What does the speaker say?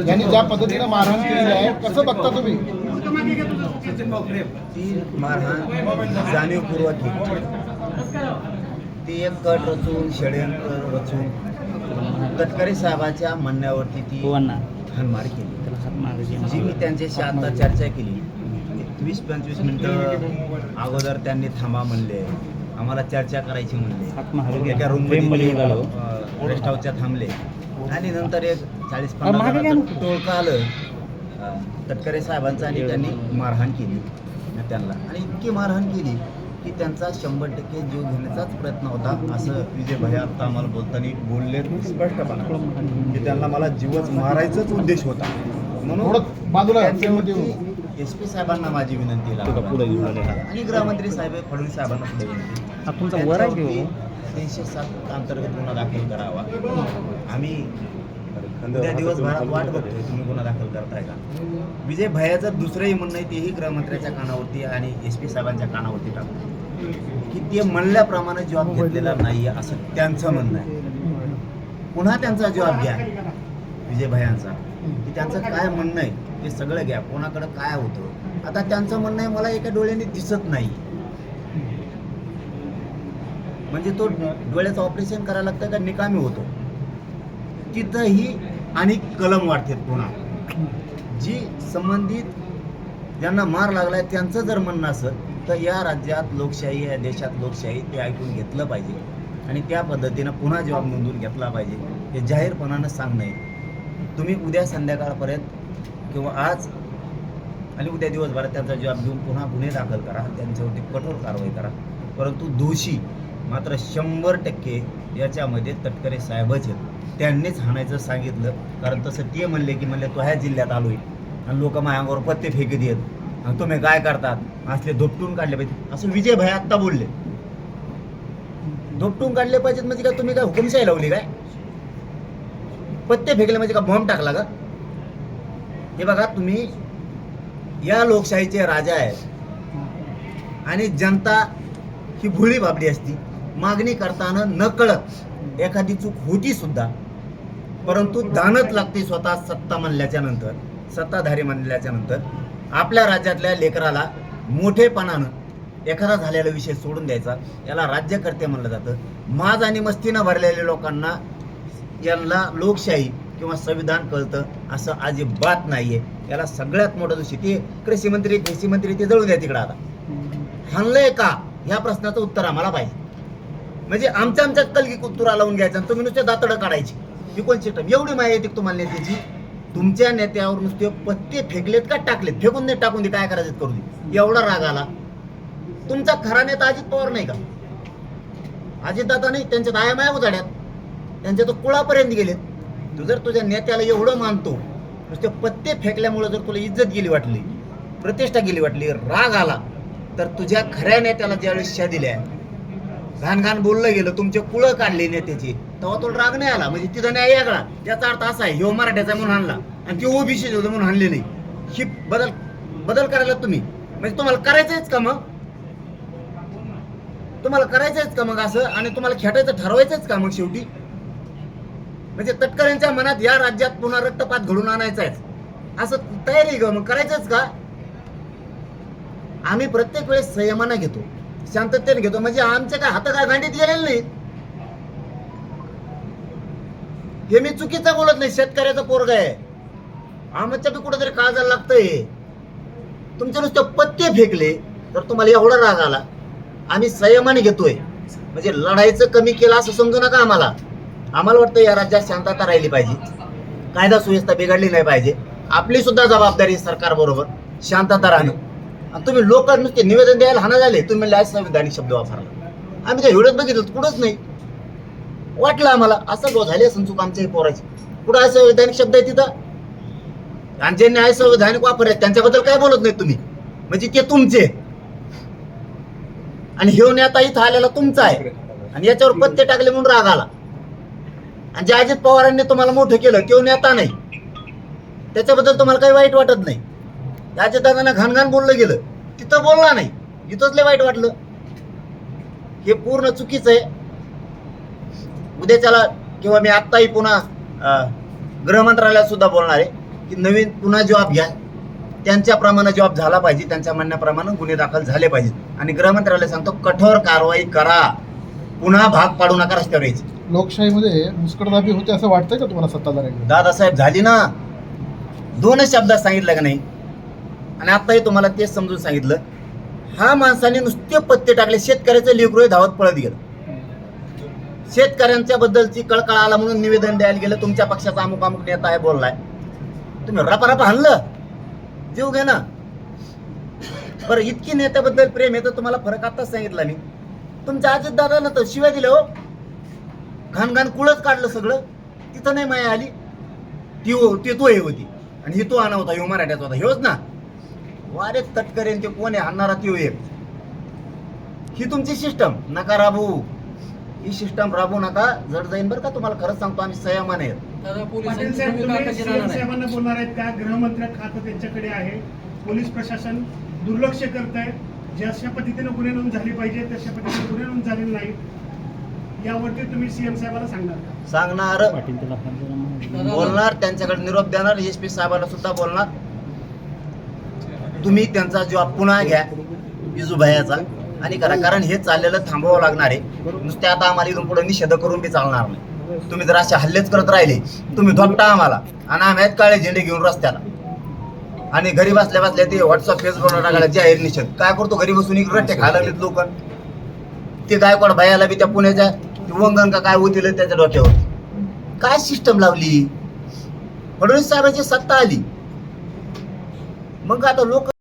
यांनी ज्या पद्धतीने मारहाण केलेली आहे कसं बघता तुम्ही? ती मारहाण जाणीवपूर्वक ती एक कट रचून षडयंत्र रचून तटकरे साहेबांच्या म्हणण्यावरती ती हाणमार केली, जी मी त्यांच्याशी आता चर्चा केली. 20-25 मिनिटं अगोदर त्यांनी थांबा म्हणले, आम्हाला चर्चा करायची म्हणले, एका रूममध्ये रेस्ट हाऊसच्या थांबले आणि नंतर एक 40-50 टोळका आलं तटकरे साहेबांचा आणि त्यांनी मारहाण केली त्यांना. आणि इतकी मारहाण केली की त्यांचा 100% जीव घेण्याचाच प्रयत्न होता, असं विजय भैया आता आम्हाला बोलताना बोलले स्पष्टपणे की त्यांना मला जीवच मारायचाच उद्देश होता. म्हणून बाजूला SP साहेबांना माझी विनंती आणि गृहमंत्री साहेब फडणवीस साहेबांना पुढे विनंती 307 अंतर्गत गुन्हा दाखल करावा. आम्ही उद्या दिवसभरात वाट बघतोय तुम्ही गुन्हा दाखल करताय का. विजय भैयाचं दुसरंही म्हणणं आहे, तेही गृहमंत्र्याच्या कानावरती आणि SP साहेबांच्या कानावरती टाकतो की ते म्हणल्याप्रमाणे जॉब घेतलेला नाही असं त्यांचं म्हणणं आहे. पुन्हा त्यांचा जॉब घ्या विजय भैयांचा, की त्यांचं काय म्हणणं आहे ते सगळं घ्या, कोणाकडं काय होतं. आता त्यांचं म्हणणं आहे मला एका डोळ्याने दिसत नाही, म्हणजे तो डोळ्याचं ऑपरेशन करायला लागतं का निकामी होतो. तिथंही आणि कलम वाढते. पुन्हा जी संबंधित ज्यांना मार लागलाय त्यांचं जर म्हणणं असेल तर या राज्यात लोकशाही, या देशात लोकशाही, ते ऐकून घेतलं पाहिजे आणि त्या पद्धतीनं पुन्हा जबाब नोंदवून घेतला पाहिजे. हे जाहीरपणानं सांगणं आहे. तुम्ही उद्या संध्याकाळपर्यंत किंवा आज आणि उद्या दिवसभरात त्यांचा जबाब घेऊन पुन्हा गुन्हे दाखल करा, त्यांच्यावरती कठोर कारवाई करा. परंतु दोषी मात्र 100% याच्यामध्ये तटकरे साहेबच आहेत. त्यांनीच हाणायचं सांगितलं, कारण तसं ते म्हणले की तो ह्या जिल्ह्यात आलोय आणि लोक माझ्या अंगावर पत्ते फेकत येत आणि तुम्ही काय करतात, असले धोपटून काढले पाहिजे असं विजय भाई आत्ता बोलले. धोपटून काढले पाहिजेत म्हणजे काय तुम्ही काय हुकुमशाही लावली काय? पत्ते फेकले म्हणजे का बॉम्ब टाकला का? हे बघा, तुम्ही या लोकशाहीचे राजा आहेत आणि जनता ही भोळी बाबडी असती. मागणी करताना नकळत एखादी चूक होती सुद्धा, परंतु दानत लागते स्वतः सत्ता म्हणल्याच्या नंतर, सत्ताधारी म्हणल्याच्या नंतर. आपल्या राज्यातल्या लेकराला मोठेपणानं एखादा झालेला विषय सोडून द्यायचा, याला राज्यकर्ते म्हणलं जातं. माज आणि मस्तीनं भरलेल्या लोकांना यांना लोकशाही किंवा संविधान कळतं असं अजिबात नाहीये. याला सगळ्यात मोठं दोषी ते कृषी मंत्री ते जळून द्या तिकडं. आता हाणलंय का ह्या प्रश्नाचं उत्तर आम्हाला पाहिजे. म्हणजे आमच्या कलगी कुत्तुरा लावून घ्यायचा आणि तुम्ही नुसते दातडं काढायची, ही कोणची टर्म? एवढी माहिती येते तुम्हाला नेत्याची? तुमच्या नेत्यावर नुसते पत्ते फेकलेत का टाकलेत? फेकून दे, टाकून दे, काय करायचं करू दे. एवढा राग आला? तुमचा खरा नेता अजित पवार नाही का? अजितदादा नाही, त्यांच्यात आया माया उजाड्यात, त्यांच्या तो कुळापर्यंत गेलेत. तू जर तुझ्या नेत्याला एवढं मानतो, नुसते पत्ते फेकल्यामुळे जर तुला इज्जत गेली वाटली, प्रतिष्ठा गेली वाटली, राग आला, तर तुझ्या खऱ्या नेत्याला ज्यावेळेस शिव्या दिल्या, घाण बोललं गेलं, तुमचे कुळं काढले नेत्याची, तेव्हा तो राग नाही आला. म्हणजे तिथं न्याय वेगळा. याचा अर्थ असा आहे, ह्यो मराठ्याचा म्हणून आणला आणि ते ओबीसी होतं म्हणून आणले नाही. ही बदल करायला तुम्ही, म्हणजे तुम्हाला करायचंच का मग? तुम्हाला करायचंच का मग असं? आणि तुम्हाला खेटायचं ठरवायचंच का मग शेवटी? म्हणजे तटकऱ्यांच्या मनात या राज्यात पुन्हा रक्तपात घडून आणायचा आहे असं तयारी ग मग करायचंच का? आम्ही प्रत्येक वेळेस संयमानं घेतो, शांततेने घेतो. म्हणजे आमच्या काय हात काय गांडीत गेलेलं नाही. हे मी चुकीचं बोलत नाही. शेतकऱ्याचा पोरगा आहे, आमच्या बी कुठेतरी काळजाला लागतंय. तुमचे नुसते पत्ते फेकले तर तुम्हाला एवढा राग आला. आम्ही संयमाने घेतोय, म्हणजे लढायचं कमी केलं असं समजू नका आम्हाला. आम्हाला वाटतं या राज्यात शांतता राहिली पाहिजे, कायदा सुव्यवस्था बिघडली नाही पाहिजे. आपली सुद्धा जबाबदारी सरकार बरोबर शांतता राहणं. आणि तुम्ही लोक नुसते निवेदन द्यायला हाना झाले, तुम्ही म्हणले संविधानिक शब्द वापरला. आम्ही त्या व्हिडिओत बघितलं, कुठंच नाही वाटलं आम्हाला. असं झाली असं चूक आमच्याही पोराची. कुठं असंविधानिक शब्द आहे तिथं? आणि ज्यांनी असंविधानिक वापर आहेत त्यांच्याबद्दल काय बोलत नाही तुम्ही? म्हणजे ते तुमचे आणि हे नेता इथं आलेला तुमचा आहे आणि याच्यावर पत्ते टाकले म्हणून राग आला. आणि जे अजित पवारांनी तुम्हाला मोठं केलं तो नेता नाही, त्याच्याबद्दल तुम्हाला काही वाईट वाटत नाही. अजितदादांना घाण बोललं गेलं, तिथं बोलला नाही, इथंच लय वाईट वाटलं. हे पूर्ण चुकीचं आहे. उद्याच्याला किंवा मी आत्ताही पुन्हा गृहमंत्रालयात सुद्धा बोलणार आहे की नवीन पुन्हा जॉब घ्या, त्यांच्याप्रमाणे जॉब झाला पाहिजे, त्यांच्या म्हणण्याप्रमाणे गुन्हे दाखल झाले पाहिजेत आणि गृहमंत्र्याला सांगतो कठोर कारवाई करा, पुन्हा भाग पाडू नका रस्त्यावर यायचे. लोकशाहीमध्ये मुस्कटदाबी होते असं वाटतंय का तुम्हाला सत्ताधाऱ्यांकडे? दादासाहेब झाली ना, दोनच शब्दात सांगितलं का नाही. आणि आताही तुम्हाला तेच समजून सांगितलं. हा माणसाने नुसते पत्ते टाकले, शेतकऱ्याचं लेकरू धावत पळत गेलं, शेतकऱ्यांच्या बद्दलची कळकळ आला म्हणून निवेदन द्यायला गेलं, तुमच्या पक्षाचा अमुक अमुक नेता आहे बोललाय, तुम्ही रपारपा हाणलं, जीव घे ना. बरं इतकी नेत्याबद्दल प्रेम आहे तर तुम्हाला फरक आताच सांगितला मी. तुमच्या अजित दादाला तर शिवाय दिल्या हो, घाण घाण कुळच काढलं सगळं, तिथं नाही माया आली. ती तो हे होती आणि ही तो आणा होता, ह्यो मराठ्याचा होता, ह्योच ना. वारे तटकरेन ते कोण आहे आणणारा त्यो एक. ही तुमची सिस्टम नका राबू, ही सिस्टम राबू नका, जड जाईन बरं का. तुम्हाला खरंच सांगतो आम्ही संयमान आहेत. पाटील साहेब, तुम्ही सीएम साहेबांना बोलणार आहेत का? गृहमंत्री खातं त्यांच्याकडे आहे, पोलीस प्रशासन दुर्लक्ष करत आहे, जशा पद्धतीने गुन्हे नोंद झाली पाहिजे तशा पद्धतीने गुन्हे नोंद झालेले नाहीत, यावरती तुम्ही सीएम साहेबांना सांगणार का? सांगणार, बोलणार, त्यांच्याकडे निरोप देणार, एसपी साहेबांना सुद्धा बोलणार. तुम्ही त्यांचा जॉब पुन्हा घ्या विजू भैयाचा आणि करा, कारण हे चाललेलं थांबवावं लागणार आहे. नुसते आता आम्हाला इथून पुढे निषेध करून बी चालणार नाही. तुम्ही जर असे हल्लेच करत राहिले तुम्ही धोपटा आम्हाला, आणि आम्ही आहेत काळे झेंडे घेऊन रस्त्याला, आणि घरी बसल्या बसल्या ते व्हॉट्सअप फेसबुकवर टाकायला जाहीर निषेध. काय करतो घरी बसून एक रट्टे खायला लागलेत लोक. ते गायकवाड भैयाला बी त्या पुण्याच्या वंगण का काय होतील त्याच्या डोक्यावर. काय सिस्टम लावली, फडणवीस साहेबांची सत्ता आली, मग आता लोक